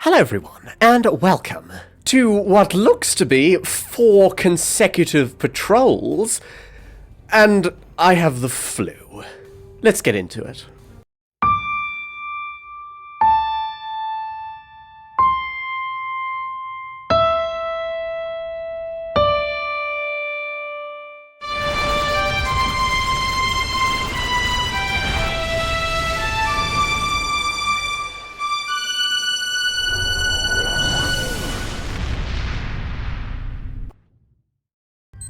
Hello everyone, and welcome to what looks to be 4 consecutive patrols, and I have the flu. Let's get into it.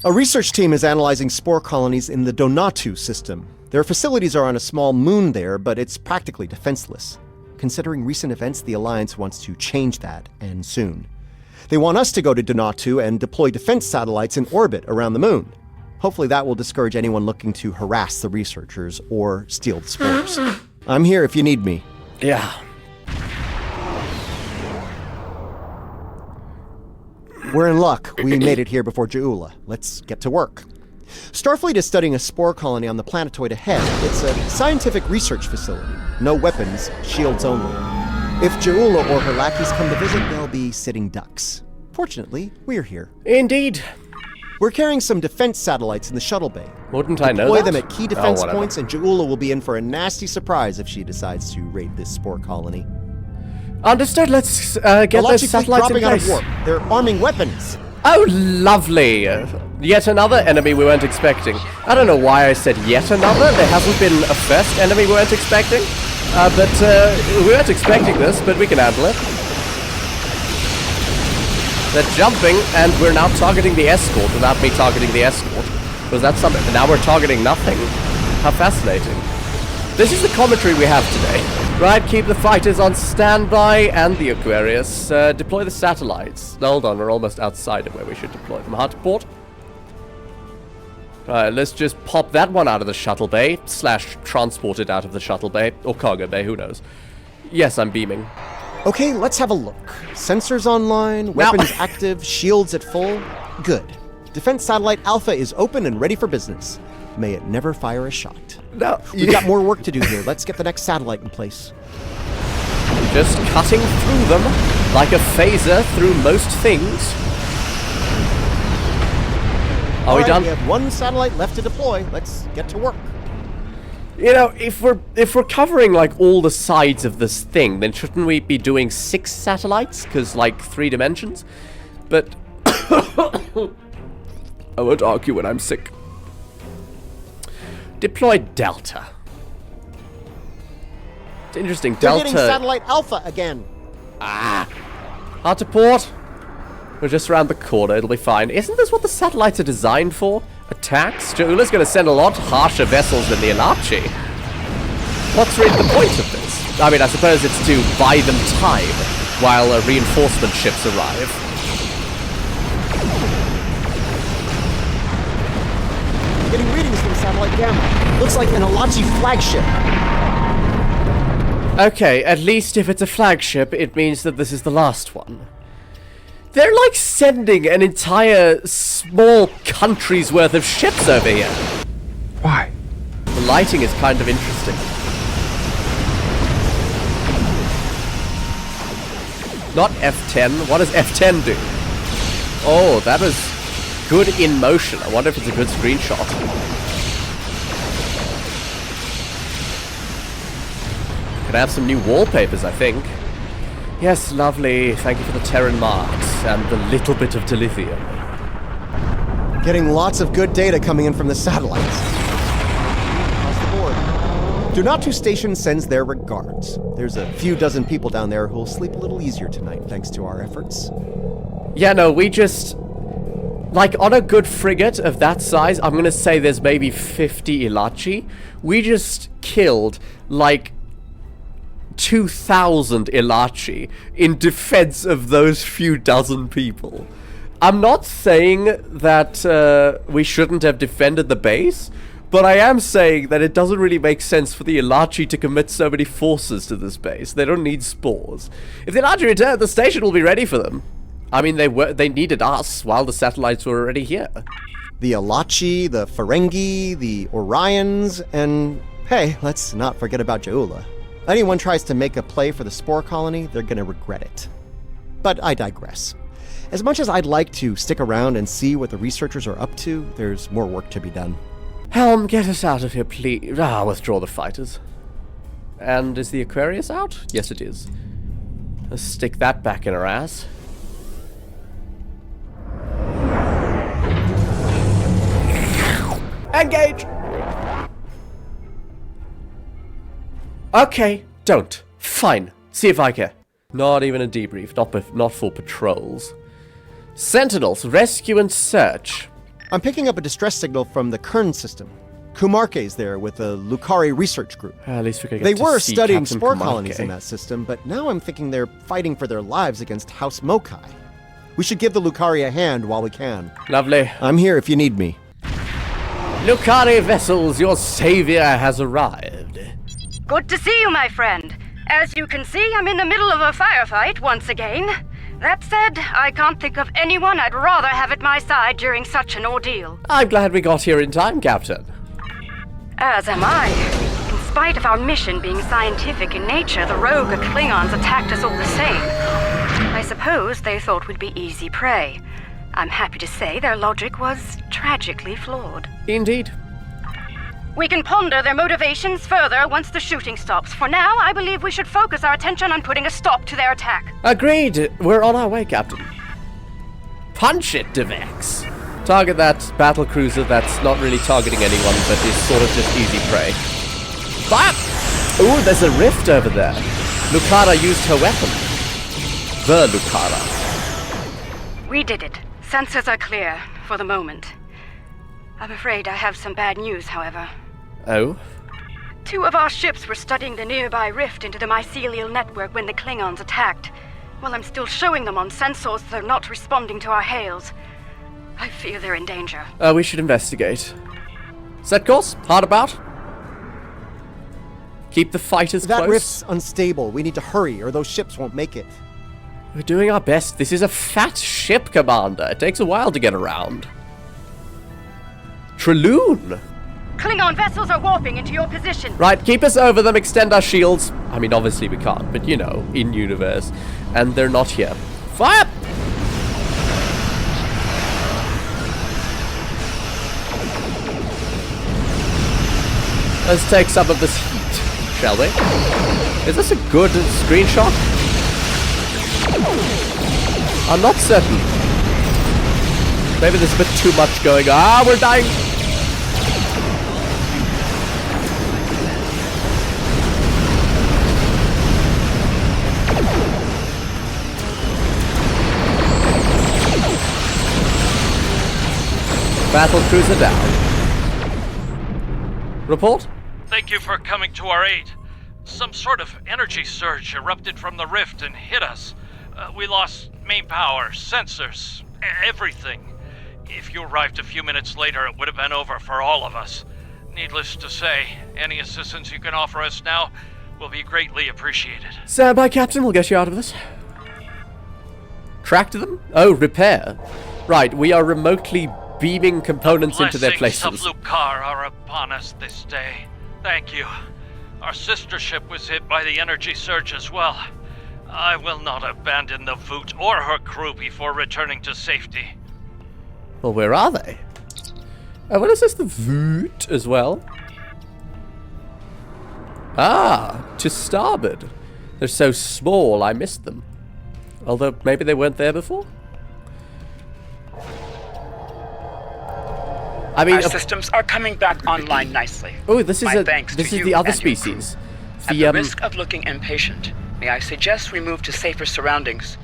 A research team is analyzing spore colonies in the Donatu system. Their facilities are on a small moon there, but it's practically defenseless. Considering recent events, the Alliance wants to change that, and soon. They want us to go to Donatu and deploy defense satellites in orbit around the moon. Hopefully that will discourage anyone looking to harass the researchers or steal the spores. I'm here if you need me. Yeah. We're in luck. We made it here before Jaula. Let's get to work. Starfleet is studying a spore colony on the planetoid ahead. It's a scientific research facility. No weapons, shields only. If Jaula or her lackeys come to visit, they'll be sitting ducks. Fortunately, we're here. Indeed. We're carrying some defense satellites in the shuttle bay. Wouldn't I know Deploy that? them at key defense whatever. points, and Jaula will be in for a nasty surprise if she decides to raid this spore colony. Understood, let's get those Alachi fleet satellites in dropping out of place. warp. They're arming weapons. Oh, lovely! Yet another enemy we weren't expecting. I don't know why I said yet another. There hasn't been a first enemy we weren't expecting. But we weren't expecting this, but we can handle it. They're jumping, and we're now targeting the escort without me targeting the escort. Was that something? Now we're targeting nothing. How fascinating. This is the commentary we have today. Right, keep the fighters on standby and the Aquarius. Deploy the satellites. Hold on, we're almost outside of where we should deploy them. Hard to port. Alright, let's just pop that one out of the shuttle bay. / transport it out of the shuttle bay. Or cargo bay, who knows. Yes, I'm beaming. Okay, let's have a look. Sensors online, weapons active, shields at full. Good. Defense Satellite Alpha is open and ready for business. May it never fire a shot. No. We've got more work to do here. Let's get the next satellite in place. Just cutting through them like a phaser through most things. Are we done? We have one satellite left to deploy. Let's get to work. You know, if we're covering like all the sides of this thing, then shouldn't we be doing 6 satellites? Because like 3 dimensions. But I won't argue when I'm sick. Deploy Delta. It's interesting. They're Delta. hitting satellite Alpha again. Hard to port. We're just around the corner. It'll be fine. Isn't this what the satellites are designed for? Attacks? Jaula's going to send a lot harsher vessels than the Alachi. What's really the point of this? I mean, I suppose it's to buy them time while reinforcement ships arrive. Getting readings from satellite Gamma. Looks like an Alachi flagship. Okay, at least if it's a flagship, it means that this is the last one. They're like sending an entire small country's worth of ships over here. Why? The lighting is kind of interesting. Not F10. What does F10 do? Oh, that was good in motion. I wonder if it's a good screenshot. Could have some new wallpapers, I think. Yes, lovely. Thank you for the Terran marks and the little bit of dilithium. Getting lots of good data coming in from the satellites. Across the board. Donatu Station sends their regards. There's a few dozen people down there who'll sleep a little easier tonight thanks to our efforts. Yeah, no, we just... Like, on a good frigate of that size, I'm gonna say there's maybe 50 Ilachi. We just killed, like, 2,000 Ilachi in defense of those few dozen people. I'm not saying that we shouldn't have defended the base, but I am saying that it doesn't really make sense for the Ilachi to commit so many forces to this base. They don't need spores. If the Ilachi return, the station will be ready for them. I mean, they needed us while the satellites were already here. The Alachi, the Ferengi, the Orions, and hey, let's not forget about Jaula. Anyone tries to make a play for the spore colony, they're gonna regret it. But I digress. As much as I'd like to stick around and see what the researchers are up to, there's more work to be done. Helm, get us out of here, please. Withdraw the fighters. And is the Aquarius out? Yes, it is. Let's stick that back in her ass. Engage! Okay, don't. Fine. See if I care. Not even a debrief. Not full patrols. Sentinels, rescue and search. I'm picking up a distress signal from the Kern system. Kumarke's there with the Lucari research group. At least we're gonna They get were to see studying Captain spore Kumarke. colonies in that system, but now I'm thinking they're fighting for their lives against House Mokai. We should give the Lucari a hand while we can. Lovely. I'm here if you need me. Lucari vessels, your savior has arrived. Good to see you, my friend. As you can see, I'm in the middle of a firefight once again. That said, I can't think of anyone I'd rather have at my side during such an ordeal. I'm glad we got here in time, Captain. As am I. In spite of our mission being scientific in nature, the rogue Klingons attacked us all the same. I suppose they thought we'd be easy prey. I'm happy to say their logic was tragically flawed. Indeed. We can ponder their motivations further once the shooting stops. For now, I believe we should focus our attention on putting a stop to their attack. Agreed. We're on our way, Captain. Punch it, Devex. Target that battle cruiser that's not really targeting anyone, but is sort of just easy prey. Fire! Ooh, there's a rift over there. Lucara used her weapon. The Lucara. We did it. Sensors are clear, for the moment. I'm afraid I have some bad news, however. Oh? 2 of our ships were studying the nearby rift into the mycelial network when the Klingons attacked. While I'm still showing them on sensors, they're not responding to our hails. I fear they're in danger. We should investigate. Set course? Hard about? Keep the fighters That close? rift's unstable. We need to hurry, or those ships won't make it. We're doing our best. This is a fat ship, Commander. It takes a while to get around. Trelloon! Klingon vessels are warping into your position. Right, keep us over them, extend our shields. I mean, obviously we can't, but you know, in-universe. And they're not here. Fire! Let's take some of this heat, shall we? Is this a good screenshot? I'm not certain. Maybe there's a bit too much going on. Ah, we're dying! Battle cruiser down. Report? Thank you for coming to our aid. Some sort of energy surge erupted from the rift and hit us. We lost main power, sensors, everything. If you arrived a few minutes later, it would have been over for all of us. Needless to say, any assistance you can offer us now will be greatly appreciated. Stand by, Captain. We'll get you out of this. Track to them? Oh, repair. Right, we are remotely beaming components into their places. Blessings of Lucar are upon us this day. Thank you. Our sister ship was hit by the energy surge as well. I will not abandon the Voot or her crew before returning to safety. Well, where are they? Oh, what is this? The Voot as well? Ah, to starboard. They're so small, I missed them. Although, maybe they weren't there before? I mean, our systems are coming back online nicely. oh, this is My thanks this to is you the other and your species. At the risk of looking impatient, may I suggest we move to safer surroundings?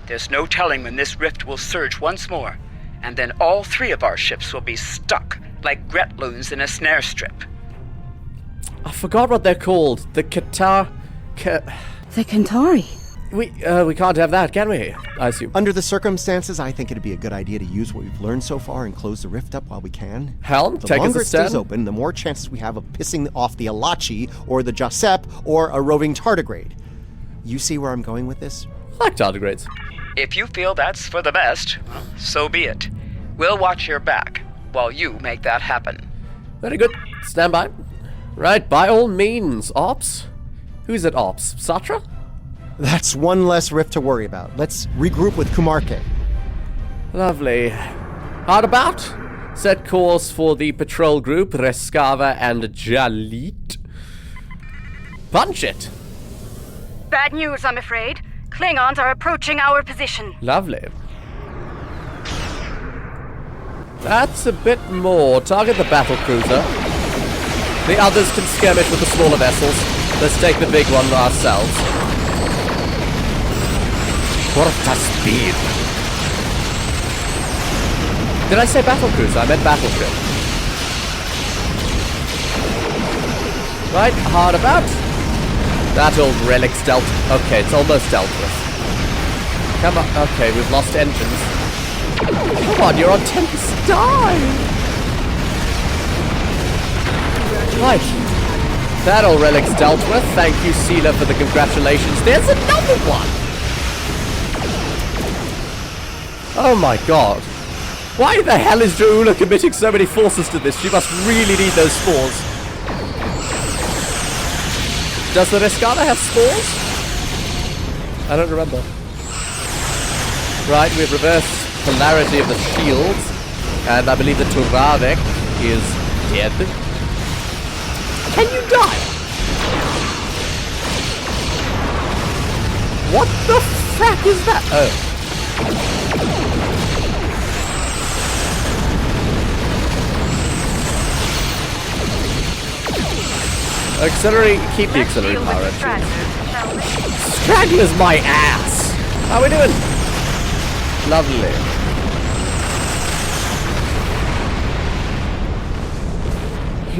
There's no telling when this rift will surge once more, and then all 3 of our ships will be stuck like Gretloons in a snare strip. I forgot what they're called. The Qatar. The Kentari. We can't have that, can we? I assume. Under the circumstances, I think it'd be a good idea to use what we've learned so far and close the rift up while we can. Helm, The take us longer a it stays stern. open, the more chances we have of pissing off the Alachi or the Josep or a roving tardigrade. You see where I'm going with this? I like tardigrades. If you feel that's for the best, well, so be it. We'll watch your back while you make that happen. Very good. Stand by. Right, by all means. Ops? Who's at Ops? Satra? That's one less rift to worry about. Let's regroup with Kumarke. Lovely. Hard about? Set course for the patrol group, Rescava and Jalit. Punch it! Bad news, I'm afraid. Klingons are approaching our position. Lovely. That's a bit more. Target the battle cruiser. The others can skirmish with the smaller vessels. Let's take the big one ourselves. What a speed! Did I say battle cruiser? I meant battleship. Right, hard about. That old relic's dealt. Okay, it's almost dealt with. Come on. Okay, we've lost engines. Come on, you're on Tempest. Die! Right. That old relic's dealt with. Thank you, Seela, for the congratulations. There's another one! Oh my god. Why the hell is Jaula committing so many forces to this? She must really need those spores. Does the Rescava have spores? I don't remember. Right, we've reversed polarity of the shields. And I believe the Turavek is dead. Can you die? What the frack is that? Oh. Auxiliary, keep the auxiliary power actually. Straggler's my ass! How are we doing? Lovely.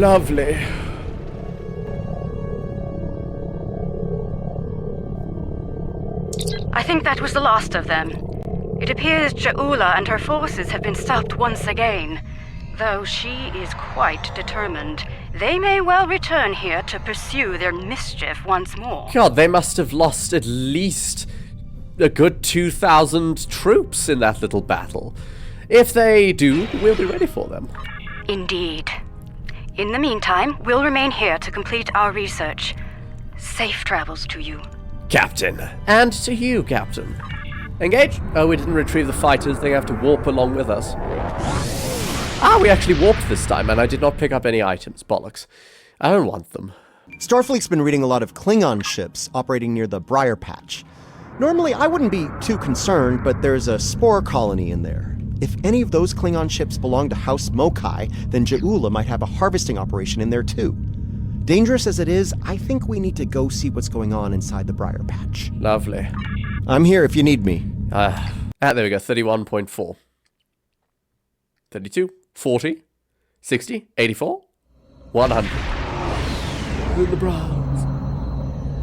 Lovely. I think that was the last of them. It appears Jaula and her forces have been stopped once again. Though she is quite determined. They may well return here to pursue their mischief once more. God, they must have lost at least a good 2,000 troops in that little battle. If they do, we'll be ready for them. Indeed. In the meantime, we'll remain here to complete our research. Safe travels to you. Captain. And to you, Captain. Engage? Oh, we didn't retrieve the fighters. They have to warp along with us. Ah, we actually warped this time, and I did not pick up any items. Bollocks. I don't want them. Starfleet's been reading a lot of Klingon ships operating near the Briar Patch. Normally, I wouldn't be too concerned, but there's a spore colony in there. If any of those Klingon ships belong to House Mokai, then Jaula might have a harvesting operation in there too. Dangerous as it is, I think we need to go see what's going on inside the Briar Patch. Lovely. I'm here if you need me. There we go, 31.4. 32, 40, 60, 84, 100. In the Briars.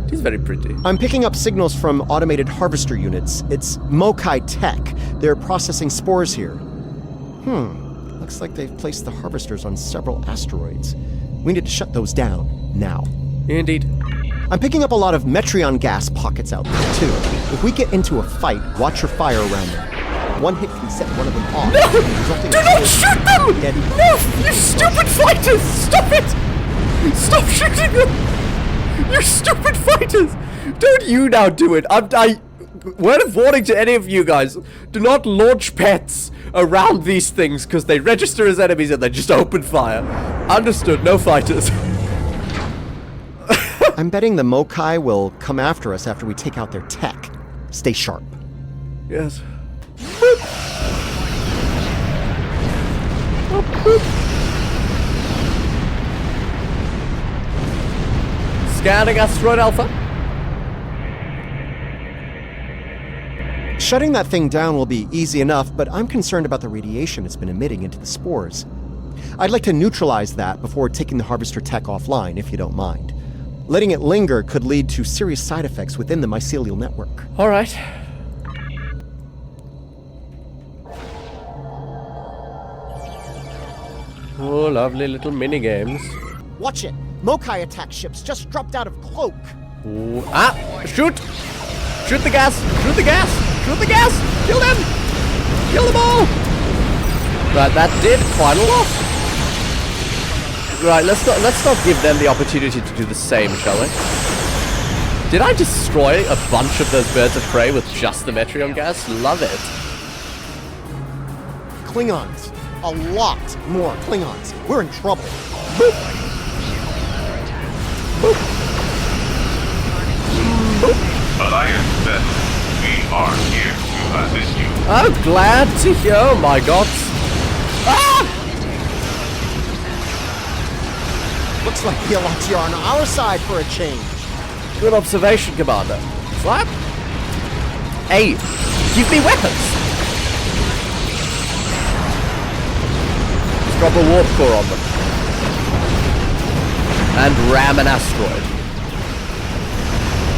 It is very pretty. I'm picking up signals from automated harvester units. It's Mokai Tech. They're processing spores here. Looks like they've placed the harvesters on several asteroids. We need to shut those down, now. Indeed. I'm picking up a lot of Metreon gas pockets out there, too. If we get into a fight, watch your fire around them. One hit can set one of them off. No! Do not shoot them! No! You stupid fighters! Stop it! Stop shooting them! You stupid fighters! Don't you now do it! Word of warning to any of you guys. Do not launch pets around these things, because they register as enemies and they just open fire. Understood, no fighters. I'm betting the Mokai will come after us after we take out their tech. Stay sharp. Yes. Boop. Boop, boop. Scanning asteroid Alpha. Shutting that thing down will be easy enough, but I'm concerned about the radiation it's been emitting into the spores. I'd like to neutralize that before taking the harvester tech offline, if you don't mind. Letting it linger could lead to serious side effects within the mycelial network. All right. Oh, lovely little mini games. Watch it! Mokai attack ships just dropped out of cloak! Ooh. Ah! Shoot! Shoot the gas! Shoot the gas! Shoot the gas! Kill them! Kill them all! Right, that did quite a lot. Right, let's not give them the opportunity to do the same, shall we? Did I destroy a bunch of those birds of prey with just the Metreon gas? Love it. Klingons. A lot more Klingons. We're in trouble. Boop. Boop. Boop. Alliance Vessel, we are here to assist you. I'm glad to hear. Oh my god. Ah! Looks like the Alliance are on our side for a change. Good observation, Commander. Slap. Hey, give me weapons. Let's drop a warp core on them. And ram an asteroid.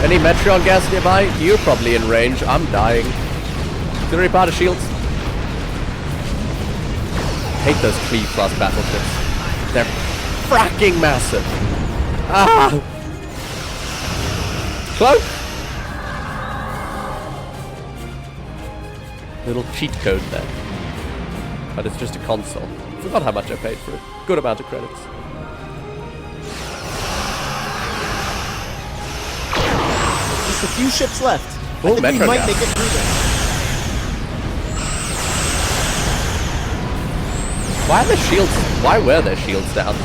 Any Metreon gas nearby? You're probably in range. I'm dying. Auxiliary powder shields. Hate those Kree-class battleships. They're fracking massive. Ah! Cloak! Little cheat code there. But it's just a console. Forgot how much I paid for it. Good amount of credits. Just a few ships left. Oh, I think we Metro might gas. make it through this. Why are the shields? Why were their shields down?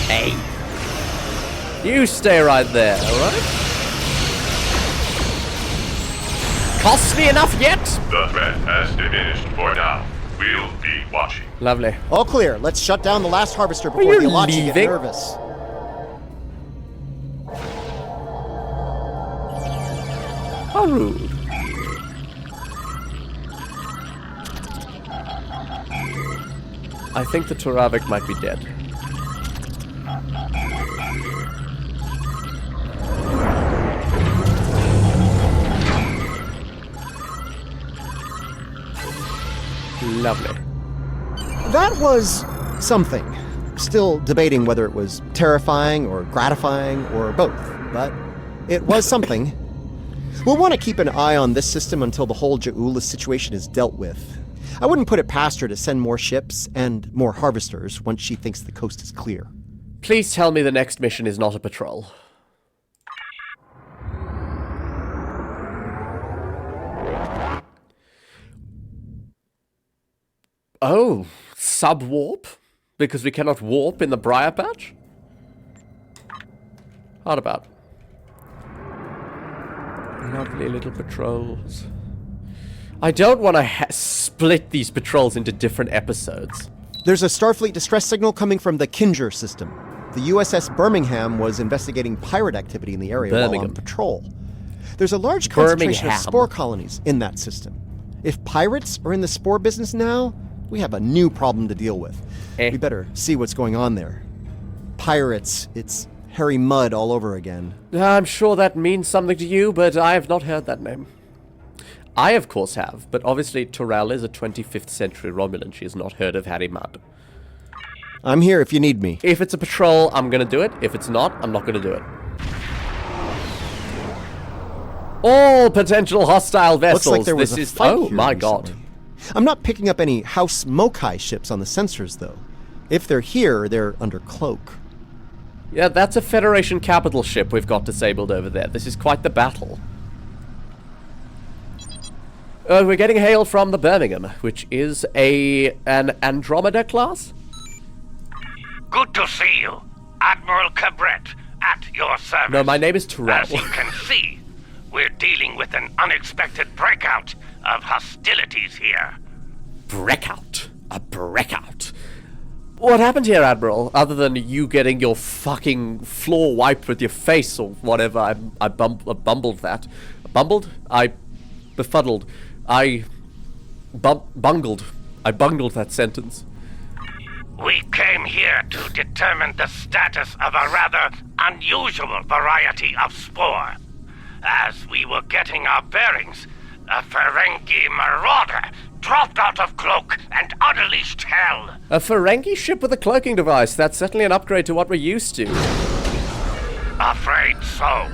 Hey. You stay right there, alright? Cost me enough yet? The threat has diminished for now. We'll be watching. Lovely. All clear. Let's shut down the last harvester before you the Alachi get leaving? nervous. How rude. I think the Turavik might be dead. Lovely. That was something. Still debating whether it was terrifying or gratifying or both, but it was something. We'll want to keep an eye on this system until the whole Ja'ula situation is dealt with. I wouldn't put it past her to send more ships and more harvesters once she thinks the coast is clear. Please tell me the next mission is not a patrol. Oh, sub-warp? Because we cannot warp in the Briar patch? Hard about. Lovely little patrols. I don't want to split these patrols into different episodes. There's a Starfleet distress signal coming from the Kinger system. The USS Birmingham was investigating pirate activity in the area while on patrol. There's a large concentration of spore colonies in that system. If pirates are in the spore business now, we have a new problem to deal with. We better see what's going on there. Pirates, it's hairy mud all over again. I'm sure that means something to you, but I have not heard that name. I, of course, have, but obviously Torel is a 25th century Romulan. She has not heard of Harry Mudd. I'm here if you need me. If it's a patrol, I'm gonna do it. If it's not, I'm not gonna do it. All potential hostile vessels. Looks like there was this a is fight oh here my recently. god. I'm not picking up any House Mokai ships on the sensors, though. If they're here, they're under cloak. Yeah, that's a Federation capital ship we've got disabled over there. This is quite the battle. We're getting hail from the Birmingham, which is an Andromeda class? Good to see you, Admiral Cabret, at your service. No, my name is Terrell. As you can see, we're dealing with an unexpected breakout of hostilities here. Breakout. A breakout. What happened here, Admiral? Other than you getting your fucking floor wiped with your face or whatever, I bumbled that. Bumbled? I befuddled. I bungled. I bungled that sentence. We came here to determine the status of a rather unusual variety of spore. As we were getting our bearings, a Ferengi marauder dropped out of cloak and unleashed hell. A Ferengi ship with a cloaking device. That's certainly an upgrade to what we're used to. Afraid so.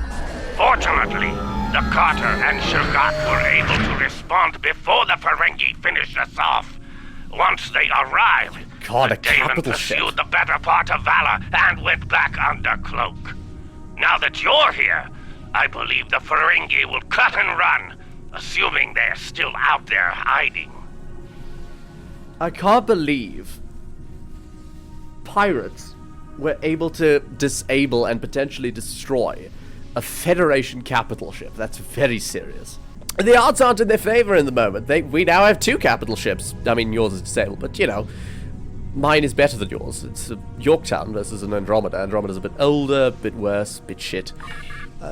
Fortunately, the Carter and Shugat were able to respond before the Ferengi finished us off. Once they arrived, God, the a Daemon capital ship. pursued the better part of Valor and went back under cloak. Now that you're here, I believe the Ferengi will cut and run, assuming they're still out there hiding. I can't believe pirates were able to disable and potentially destroy a Federation capital ship. That's very serious. The odds aren't in their favor in the moment. We now have 2 capital ships. I mean, yours is disabled, but you know, mine is better than yours. It's a Yorktown versus an Andromeda. Andromeda's a bit older, a bit worse, a bit shit.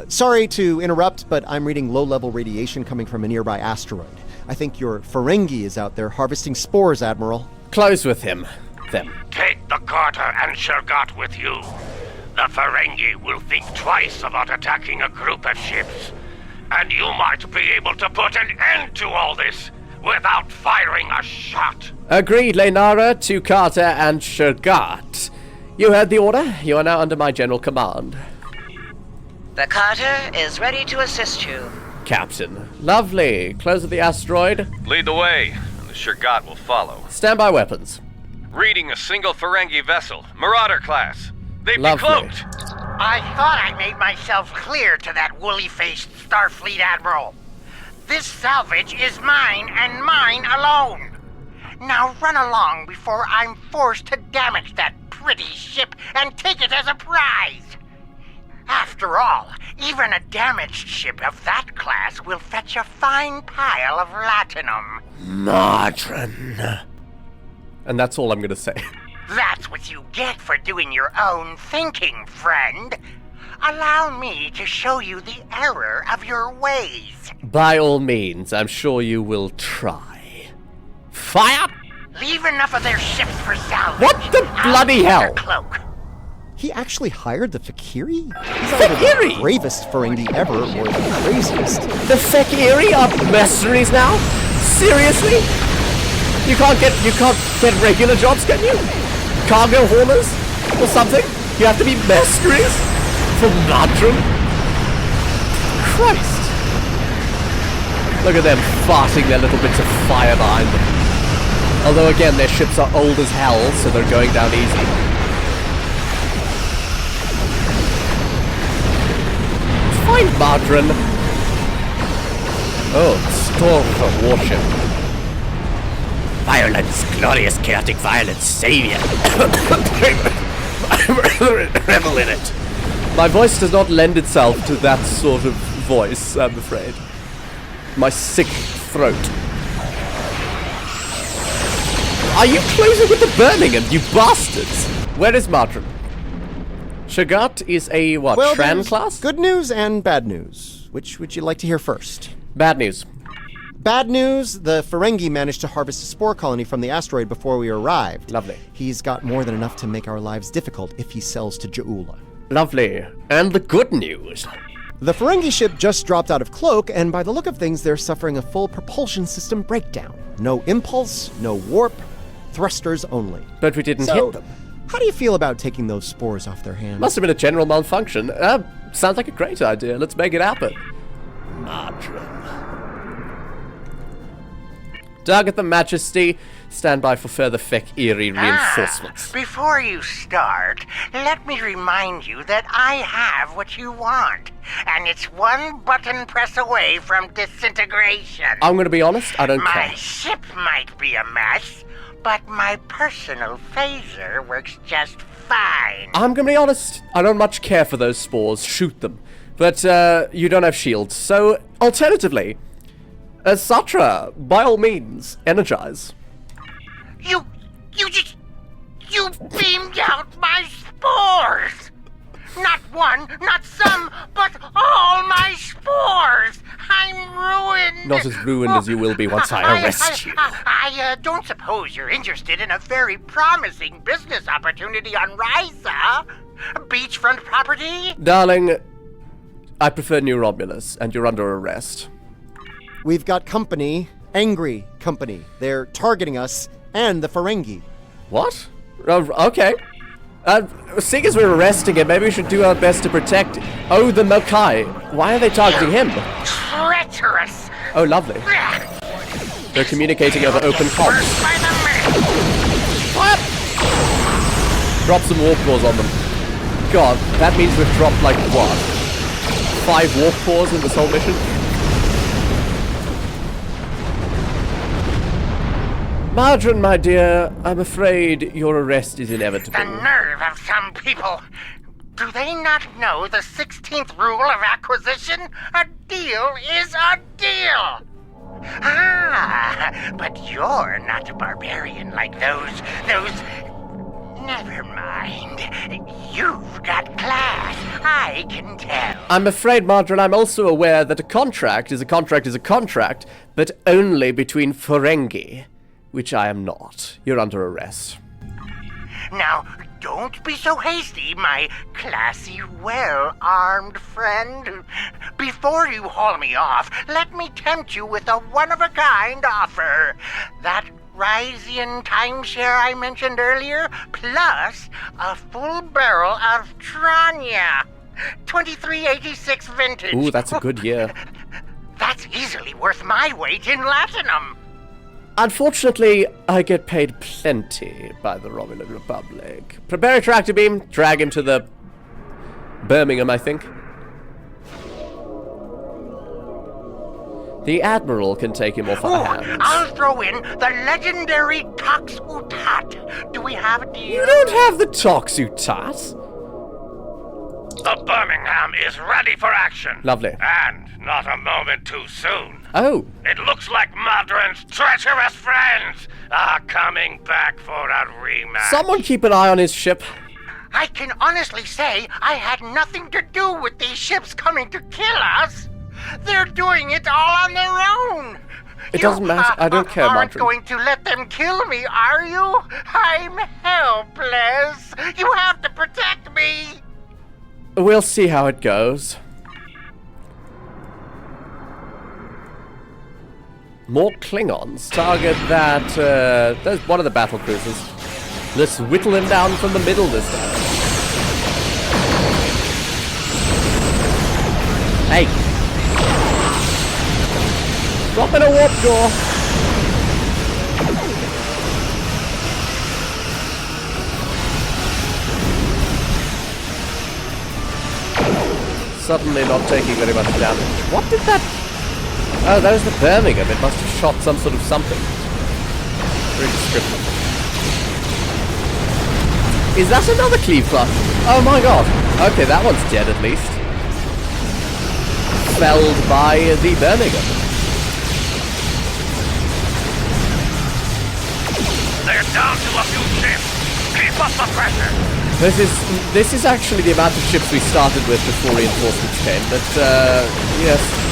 Sorry to interrupt, but I'm reading low-level radiation coming from a nearby asteroid. I think your Ferengi is out there harvesting spores, Admiral. Close with him. Them. Take the Carter and Shergat with you. The Ferengi will think twice about attacking a group of ships, and you might be able to put an end to all this without firing a shot. Agreed, Lenara, to Carter and Shergat. You heard the order. You are now under my general command. The Carter is ready to assist you. Captain. Lovely. Close of the asteroid. Lead the way, and the Shergat will follow. Stand by weapons. Reading a single Ferengi vessel, Marauder class. They'd be Lovely. cloaked. I thought I made myself clear to that woolly-faced Starfleet Admiral. This salvage is mine and mine alone. Now run along before I'm forced to damage that pretty ship and take it as a prize. After all, even a damaged ship of that class will fetch a fine pile of latinum. Margarine. And that's all I'm gonna say. That's what you get for doing your own thinking, friend. Allow me to show you the error of your ways. By all means, I'm sure you will try. Fire! Leave enough of their ships for salvage. What the bloody I'll hell? take their cloak. He actually hired the Fakiri? He's either Fakiri? the bravest Ferengi ever or the craziest. The Fakiri are mercenaries now? Seriously? You can't get regular jobs, can you? Cargo haulers? Or something? You have to be mercenaries? For Madron? Christ. Look at them farting their little bits of fire behind them. Although again, their ships are old as hell, so they're going down easy. Find Madron. Oh, Stormfront warship. Violence, glorious chaotic violence, savior. Revel in it. My voice does not lend itself to that sort of voice, I'm afraid. My sick throat. Are you closing with the Birmingham, you bastards? Where is Madron? Shergat is a, what, Well, Tran there's class? good news and bad news. Which would you like to hear first? Bad news. Bad news, the Ferengi managed to harvest a spore colony from the asteroid before we arrived. Lovely. He's got more than enough to make our lives difficult if he sells to Ja'ula. Lovely. And the good news. The Ferengi ship just dropped out of cloak, and by the look of things, they're suffering a full propulsion system breakdown. No impulse, no warp, thrusters only. But we didn't So, hit them. how do you feel about taking those spores off their hands? Must have been a general malfunction. Sounds like a great idea. Let's make it happen. Madron. Target the Majesty. Stand by for further Fek-Eerie reinforcements. Before you start, let me remind you that I have what you want, and it's one button press away from disintegration. I'm gonna be honest, I don't My care. ship might be a mess, but my personal phaser works just fine. I'm gonna be honest, I don't much care for those spores. Shoot them. But, you don't have shields. So, alternatively, Satra, by all means, energize. You beamed out my spores! Not one, not some, but all my spores! I'm ruined! Not as ruined as you will be once I arrest you. I don't suppose you're interested in a very promising business opportunity on Risa? Beachfront property? Darling, I prefer New Romulus, and you're under arrest. We've got company, angry company. They're targeting us and the Ferengi. What? Okay. Seeing as we're arresting him, maybe we should do our best to protect... Oh, the Mokai. Why are they targeting him? Treacherous! Oh, lovely. They're communicating over open comms. First by the man. What? Drop some warp cores on them. god, that means we've dropped like what? 5 warp cores in this whole mission? Margarine, my dear, I'm afraid your arrest is inevitable. The nerve of some people. Do they not know the 16th rule of acquisition? A deal is a deal! Ah, but you're not a barbarian like those... Never mind. You've got class, I can tell. I'm afraid, Margarine, I'm also aware that a contract is a contract is a contract, but only between Ferengi, which I am not. You're under arrest. Now, don't be so hasty, my classy, well-armed friend. Before you haul me off, let me tempt you with a one-of-a-kind offer. That Ryzian timeshare I mentioned earlier, plus a full barrel of Tranya. 2386 vintage. Ooh, that's a good year. That's easily worth my weight in latinum. Unfortunately, I get paid plenty by the Romulan Republic. Prepare a tractor beam, drag him to the Birmingham, I think. The Admiral can take him off our hands. I'll throw in the legendary Tox Utat. Do we have a deal? You don't have the Tox Utat. The Birmingham is ready for action. Lovely. And not a moment too soon. Oh. It looks like Madron's treacherous friends are coming back for a rematch. Someone keep an eye on his ship. I can honestly say I had nothing to do with these ships coming to kill us. They're doing it all on their own. It doesn't matter. I don't care, aren't Martin. going to let them kill me, are you? I'm helpless. You have to protect me. We'll see how it goes. More Klingons. Target that, there's one of the battle cruisers. Let's whittle him down from the middle this time. Hey! Drop in a warp door! Suddenly not taking very much damage. What did that... Oh, that was the Birmingham. It must have shot some sort of something. Very descriptive. Is that another cleave clutch? Oh my god. Okay, that one's dead at least. Felled by the Birmingham. They're down to a few ships. Keep up the pressure. This is actually the amount of ships we started with before reinforcements came, but yes.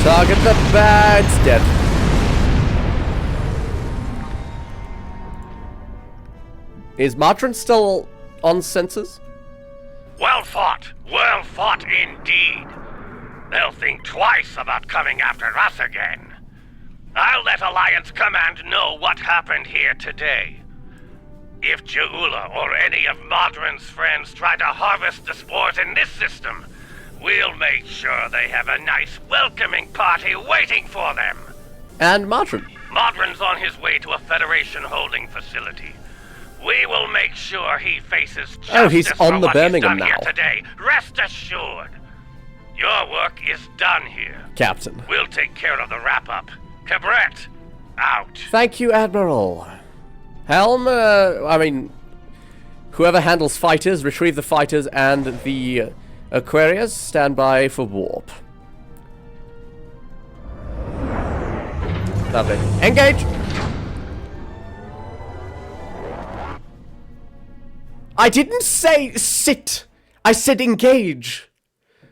Target the bad's dead. Is Martrin still on sensors? Well fought indeed. They'll think twice about coming after us again. I'll let Alliance Command know what happened here today. If Jaula or any of Modron's friends try to harvest the spores in this system, we'll make sure they have a nice welcoming party waiting for them. And Martrin? Modron's on his way to a Federation holding facility. We will make sure he faces justice. Oh, he's on the Birmingham now. now. Today. Rest assured. Your work is done here. Captain. We'll take care of the wrap-up. Cabret, out. Thank you, Admiral. Helm, whoever handles fighters, retrieve the fighters and the Aquarius, stand by for warp. Lovely. Engage! I didn't say sit! I said engage!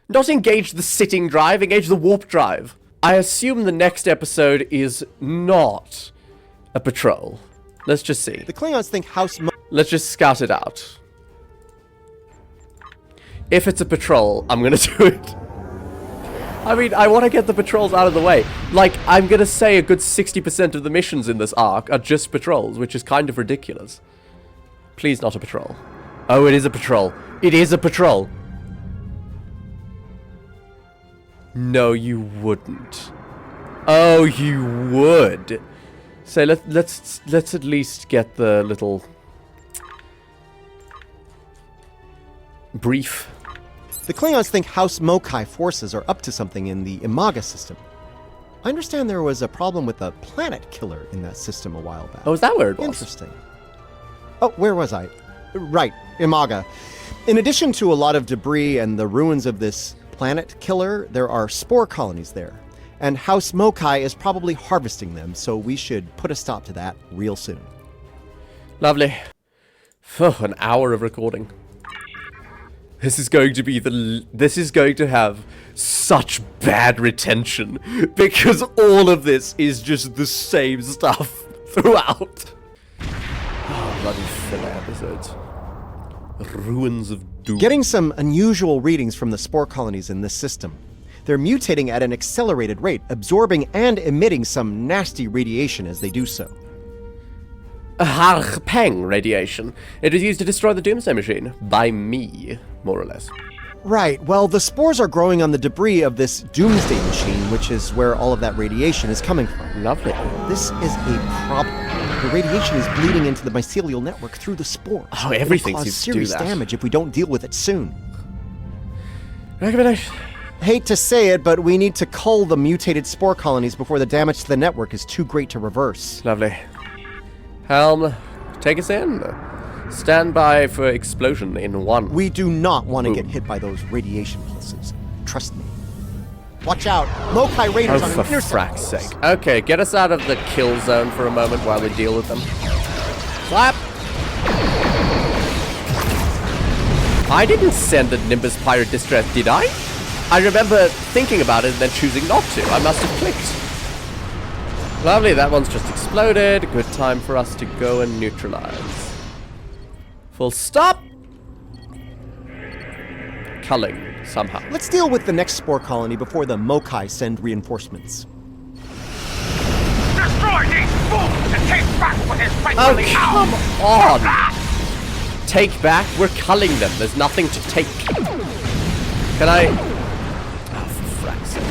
Not engage the sitting drive, engage the warp drive. I assume the next episode is not a patrol. Let's just see. The Klingons think Let's just scout it out. If it's a patrol, I'm gonna do it. I mean, I want to get the patrols out of the way. Like, I'm gonna say a good 60% of the missions in this arc are just patrols, which is kind of ridiculous. Please not a patrol. Oh, it is a patrol. It is a patrol. No, you wouldn't. Oh, you would. So let's at least get the little brief. The Klingons think House Mokai forces are up to something in the Imaga system. I understand there was a problem with a planet killer in that system a while back. Oh, is that where it was? Interesting. Oh, where was I? Right, Imaga. In addition to a lot of debris and the ruins of this planet killer, there are spore colonies there. And House Mokai is probably harvesting them, so we should put a stop to that real soon. Lovely. An hour of recording. This is going to be this is going to have such bad retention because all of this is just the same stuff throughout. Oh, bloody filler episodes. Ruins of doom. Getting some unusual readings from the spore colonies in this system. They're mutating at an accelerated rate, absorbing and emitting some nasty radiation as they do so. Harpeng radiation. It is used to destroy the Doomsday Machine. By me, more or less. Right, well, the spores are growing on the debris of this Doomsday Machine, which is where all of that radiation is coming from. Lovely. This is a problem. The radiation is bleeding into the mycelial network through the spores. Oh, everything It'll cause seems to do serious that. damage if we don't deal with it soon. Recommendation. Hate to say it, but we need to cull the mutated spore colonies before the damage to the network is too great to reverse. Lovely. Helm, take us in. Stand by for explosion in 1. We do not want to get hit by those radiation pulses. Trust me. Watch out! Mokai Raiders on Oh, an for intercept frack's course. sake. Okay, get us out of the kill zone for a moment while we deal with them. Slap! I didn't send a Nimbus Pirate Distress, did I? I remember thinking about it and then choosing not to. I must have clicked. Lovely, that one's just exploded. Good time for us to go and neutralize. Full stop! Culling, somehow. Let's deal with the next spore colony before the Mokai send reinforcements. Destroy these fools and take back what is Oh, rightfully come ours! on! Take back? We're culling them. There's nothing to take. Can I... Oh, for frack's sake.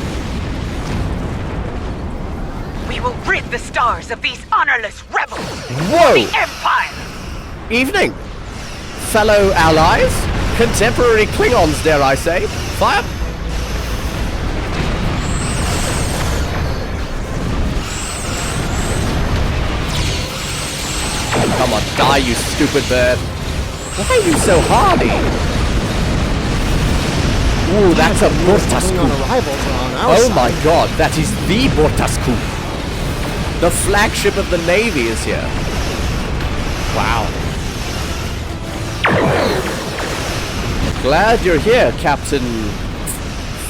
We will rid the stars of these honorless rebels. Whoa! The Empire! Evening! Fellow allies? Contemporary Klingons, dare I say. Fire! Come on, die, you stupid bird. Why are you so hardy? Ooh, that's a Klingon Bortasku. arrivals are on our Oh side. my god, that is the Bortasku. The flagship of the Navy is here. Wow. Glad you're here, Captain...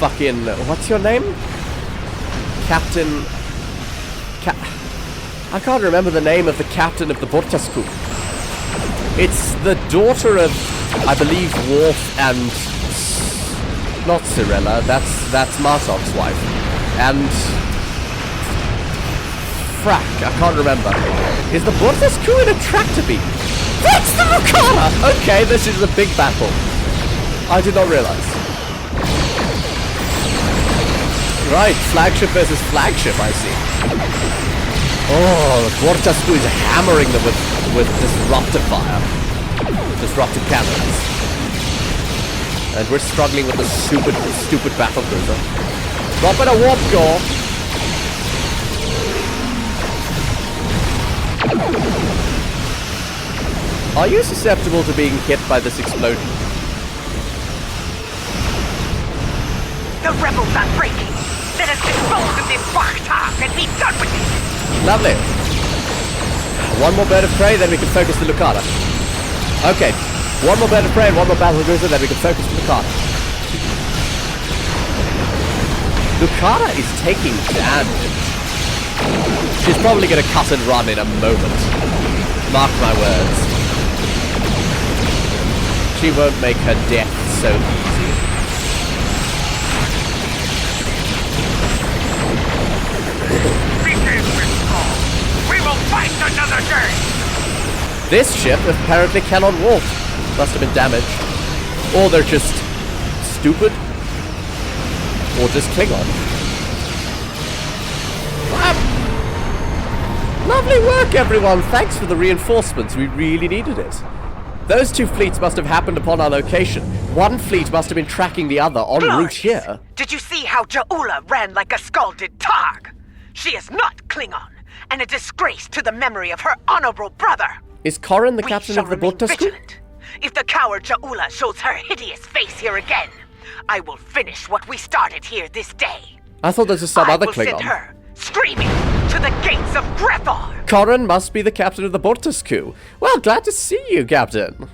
Fucking... What's your name? Captain... I can't remember the name of the captain of the Bortasku. It's the daughter of, I believe, Worf and... Not Cirella, that's Marsok's wife. And... Frack, I can't remember. Is the Bortasku in a tractor beam? That's the Lucana! Okay, this is a big battle. I did not realize. Right, flagship versus flagship, I see. Oh, the Bortasku is hammering them with disruptive fire. Disruptive cannons. And we're struggling with the stupid battlecruiser. Drop in a warp core. Are you susceptible to being hit by this explosion? The rebels are breaking. Let us dispose of this Bachtak and be done with it. Lovely. One more bird of prey, then we can focus the Lucana. Okay. One more bird of prey and one more battlecruiser, then we can focus the Lucana. Lucana is taking damage. She's probably going to cut and run in a moment. Mark my words. She won't make her death so easy. fight another day! This ship apparently cannot walk. Must have been damaged. Or they're just stupid. Or just Klingon. Lovely work, everyone. Thanks for the reinforcements. We really needed it. Those two fleets must have happened upon our location. One fleet must have been tracking the other en route here. Did you see how Ja'ula ran like a scalded Targ? She is not Klingon, and a disgrace to the memory of her honorable brother. Is Corrin the captain of the Prototaxites? If the coward Ja'ula shows her hideous face here again, I will finish what we started here this day. I thought this was some other Klingon. I will send her, screaming, to the gates of Grethor. Corrin must be the captain of the Prototaxites. Well, glad to see you, Captain.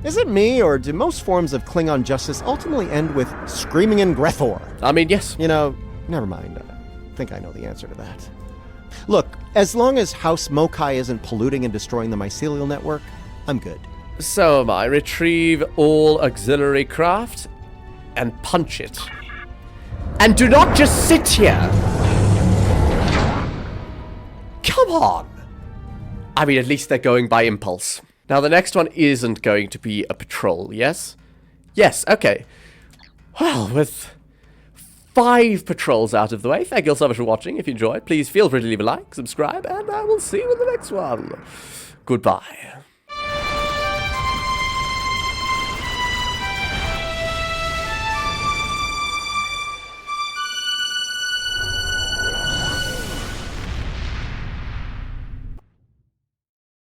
Is it me, or do most forms of Klingon justice ultimately end with screaming in Grethor? I mean, yes. You know, never mind. I think I know the answer to that. Look, as long as House Mokai isn't polluting and destroying the mycelial network, I'm good. So am I. Retrieve all auxiliary craft and punch it. And do not just sit here. Come on. I mean, at least they're going by impulse. Now, the next one isn't going to be a patrol, yes? Yes, okay. Well, with 5 patrols out of the way, thank you all so much for watching. If you enjoyed, please feel free to leave a like, subscribe, and I will see you in the next one. Goodbye.